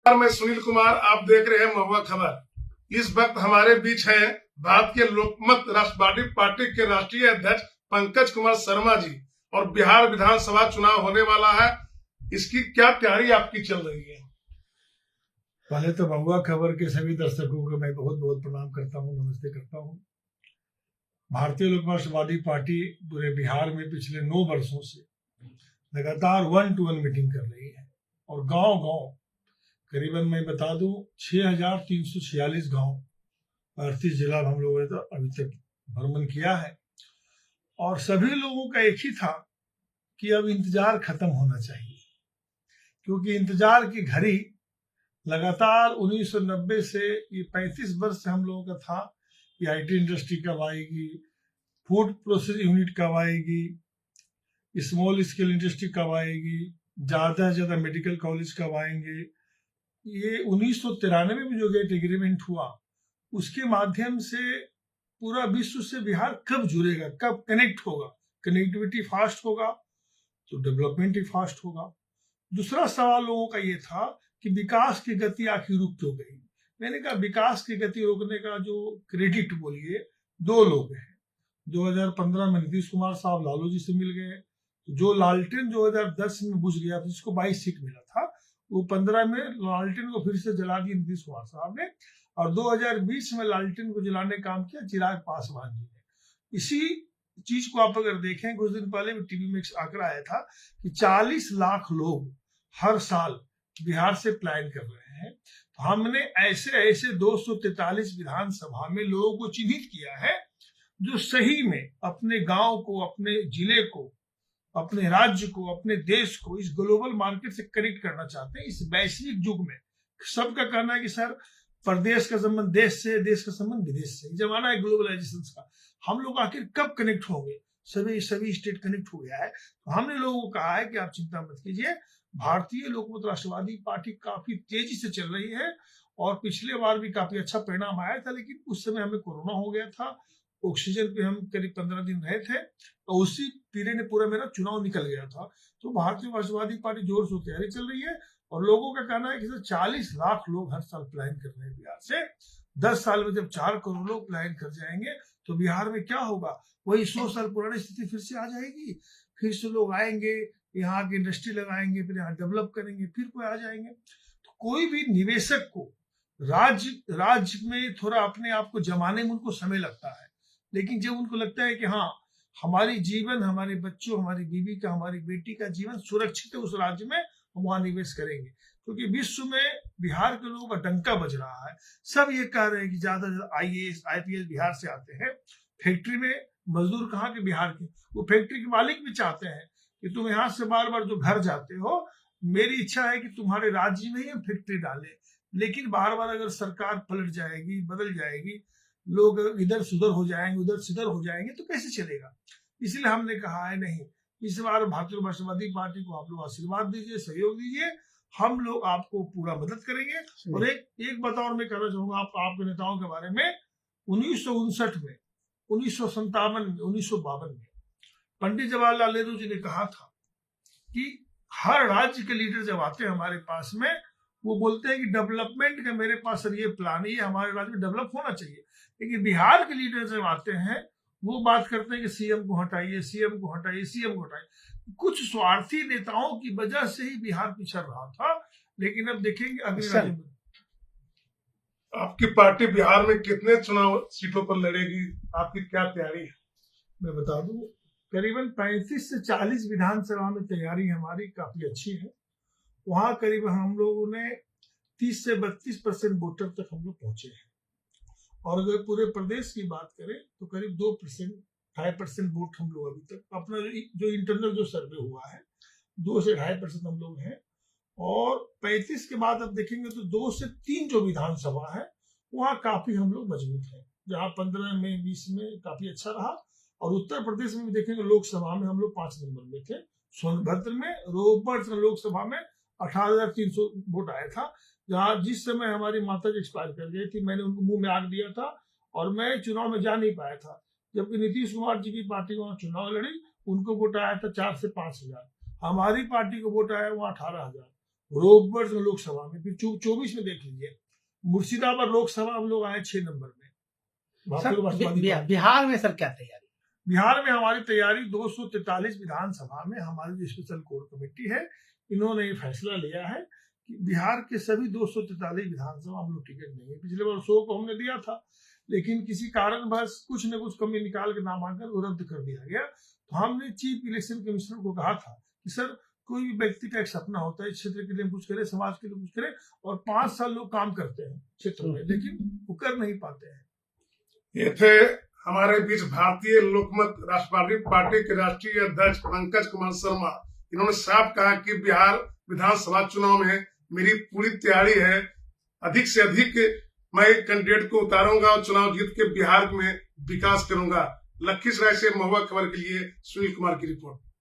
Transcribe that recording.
मैं सुनील कुमार, आप देख रहे हैं महुआ खबर। इस वक्त हमारे बीच हैं भारत के लोकमत राष्ट्रवादी पार्टी के राष्ट्रीय अध्यक्ष पंकज कुमार शर्मा जी, और बिहार विधानसभा चुनाव होने वाला है, इसकी क्या तैयारी आपकी चल रही है? पहले तो महुआ खबर के सभी दर्शकों को मैं बहुत बहुत प्रणाम करता हूँ, नमस्ते करता हूँ। भारतीय लोक राष्ट्रवादी पार्टी पूरे बिहार में पिछले 9 वर्षों से लगातार 1-to-1 मीटिंग कर रही है और गांव गांव करीबन मैं बता दूं 6,346 गांव 38 जिला हम लोगों ने तो अभी तक भ्रमण किया है। और सभी लोगों का एक ही था कि अब इंतजार खत्म होना चाहिए, क्योंकि इंतजार की घड़ी लगातार 1990 से ये 35 वर्ष से हम लोगों का था कि आईटी इंडस्ट्री कब आएगी, फूड प्रोसेस यूनिट कब आएगी, स्मॉल स्केल इंडस्ट्री कब आएगी, ज्यादा से ज्यादा मेडिकल कॉलेज कब आएंगे। ये 1993 में जो गेट एग्रीमेंट हुआ उसके माध्यम से पूरा विश्व से बिहार कब जुड़ेगा, कब कनेक्ट होगा। कनेक्टिविटी फास्ट होगा तो डेवलपमेंट ही फास्ट होगा। दूसरा सवाल लोगों का ये था कि विकास की गति आखिर रुक क्यों गई। मैंने कहा विकास की गति रोकने का जो क्रेडिट बोलिए 2 लोग हैं। 2015 में नीतीश कुमार साहब लालू जी से मिल गए, जो लालटेन 2010 में बुझ गया था, जिसको 22 सीट मिला था, वो 15 में लालटेन को फिर से जला दिया नीतीश कुमार साहब ने, और 2020 में लालटेन को जलाने काम किया चिराग पासवान जी ने। इसी चीज को आप अगर देखें, कुछ दिन पहले भी टीवी में एक आंकड़ा आया था कि 40 लाख लोग हर साल बिहार से प्लान कर रहे हैं। तो हमने ऐसे 243 विधानसभा में लोगों को चिन्हित किया है जो सही में अपने गांव को, अपने जिले को, अपने राज्य को, अपने देश को इस ग्लोबल मार्केट से कनेक्ट करना चाहते हैं। इस वैश्विक युग में सबका कहना है कि सर प्रदेश का संबंध देश से, देश का संबंध विदेश से। जमाना है ग्लोबलाइजेशन का, हम लोग आखिर कब कनेक्ट होंगे। सभी स्टेट कनेक्ट हो गया है। तो हमने लोगों को कहा है कि आप चिंता मत कीजिए, भारतीय लोकमत राष्ट्रवादी पार्टी काफी तेजी से चल रही है और पिछले बार भी काफी अच्छा परिणाम आया था, लेकिन उस समय हमें कोरोना हो गया था, ऑक्सीजन पे हम करीब 15 दिन रहे थे, तो उसी पीरियड में पूरा मेरा चुनाव निकल गया था। तो भारतीय राष्ट्रवादी पार्टी जोर शोर तैयारी चल रही है और लोगों का कहना है कि 40 लाख लोग हर साल प्लान कर रहे हैं बिहार से। 10 साल में जब 4 करोड़ लोग प्लान कर जाएंगे तो बिहार में क्या होगा, वही 100 साल पुरानी स्थिति फिर से आ जाएगी। फिर से लोग आएंगे, यहाँ की इंडस्ट्री लगाएंगे, फिर यहाँ डेवलप करेंगे, फिर कोई आ जाएंगे। तो कोई भी निवेशक को राज्य में थोड़ा अपने आप को जमाने में उनको समय लगता है, लेकिन जब उनको लगता है कि हाँ हमारी जीवन, हमारे बच्चों, हमारी बीवी का, हमारी बेटी का जीवन सुरक्षित है उस राज्य में, हम वहां निवेश करेंगे। क्योंकि विश्व में बिहार के लोगों का डंका बज रहा है। सब ये कह रहे हैं कि ज्यादा से ज्यादा IAS IPS बिहार से आते हैं। फैक्ट्री में मजदूर कहाँ के, बिहार के। वो फैक्ट्री के मालिक भी चाहते हैं कि तुम यहाँ से बार बार जो घर जाते हो, मेरी इच्छा है कि तुम्हारे राज्य में ही हम फैक्ट्री डालें। लेकिन बार बार अगर सरकार पलट जाएगी, बदल जाएगी, लोग इधर सुधर हो जाएंगे, उधर सिधर हो जाएंगे, तो कैसे चलेगा। इसलिए हमने कहा है नहीं, इस बार भारतीय राष्ट्रवादी पार्टी को आप लोग आशीर्वाद दीजिए, सहयोग दीजिए, हम लोग आपको पूरा मदद करेंगे। और एक बात और मैं कहना चाहूंगा आपके नेताओं के बारे में। 1959 में, 1957 में, 1952 में पंडित जवाहरलाल नेहरू जी ने कहा था कि हर राज्य के लीडर जब आते हैं हमारे पास में, वो बोलते हैं कि डेवलपमेंट का मेरे पास सर ये प्लान है, हमारे राज्य में डेवलप होना चाहिए। लेकिन बिहार के लीडर जब आते हैं वो बात करते हैं कि सीएम को हटाइए, सीएम को हटाइए, सीएम को हटाइए। कुछ स्वार्थी नेताओं की वजह से ही बिहार पिछड़ रहा था। लेकिन अब देखेंगे अगले राज्य में। आपकी पार्टी बिहार में कितने चुनाव सीटों पर लड़ेगी, आपकी क्या तैयारी है? मैं बता दूं, करीबन 35 से 40 विधानसभा में तैयारी हमारी काफी अच्छी है। वहां करीब हम लोगों ने 30 से 32% वोटर तक हम लोग पहुंचे हैं। और अगर पूरे प्रदेश की बात करें तो करीब 2.5% वोट हम लोग अभी तक अपना जो इंटरनल जो सर्वे हुआ है 2 से 2.5% हम लोग हैं। और 35 के बाद अब देखेंगे तो 2 से 3 जो विधानसभा है वहाँ काफी हम लोग मजबूत हैं, जहाँ 15 में 20 में काफी अच्छा रहा। और उत्तर प्रदेश में भी देखेंगे लोकसभा में हम लोग 5 नंबर में थे। सोनभद्र में, रोहतक लोकसभा में 18,300 वोट आया था, जहाँ जिस समय हमारी माता जी एक्सपायर कर गई थी, मैंने उनको मुंह में आग दिया था और मैं चुनाव में जा नहीं पाया था। जबकि नीतीश कुमार जी की पार्टी वहां चुनाव लड़ी, उनको वोट आया था 4 से 5 हजार, हमारी पार्टी को वोट आया वहां 18,000। रोहतक लोकसभा में, फिर 24 में देख लीजिए मुर्शिदाबाद लोकसभा हम लोग आए 6 नंबर में। भारतीय राष्ट्रवादी पार्टी। बिहार में सर क्या तैयारी? बिहार में हमारी तैयारी 243 विधानसभा में हमारी जो स्पेशल कोर कमेटी है, इन्होंने ये फैसला लिया है कि बिहार के सभी 243 विधानसभा हम लोग टिकट देंगे। पिछले बार 100 को हमने दिया था, लेकिन किसी कारणवश कुछ न कुछ कमी निकाल के नामांकन को रद्द कर दिया गया। तो हमने चीफ इलेक्शन कमिश्नर को कहा था कि सर कोई भी व्यक्ति का एक सपना होता है, क्षेत्र के लिए कुछ करे, समाज के लिए कुछ करे, और 5 साल लोग काम करते हैं क्षेत्र में, लेकिन वो कर नहीं पाते हैं। ये थे हमारे बीच भारतीय लोकमत राष्ट्रवादी पार्टी के राष्ट्रीय अध्यक्ष पंकज कुमार शर्मा। इन्होंने साफ कहा कि बिहार विधानसभा चुनाव में मेरी पूरी तैयारी है, अधिक से अधिक मैं कैंडिडेट को उतारूंगा और चुनाव जीत के बिहार में विकास करूंगा। लखीसराय से महुआ खबर के लिए सुनील कुमार की रिपोर्ट।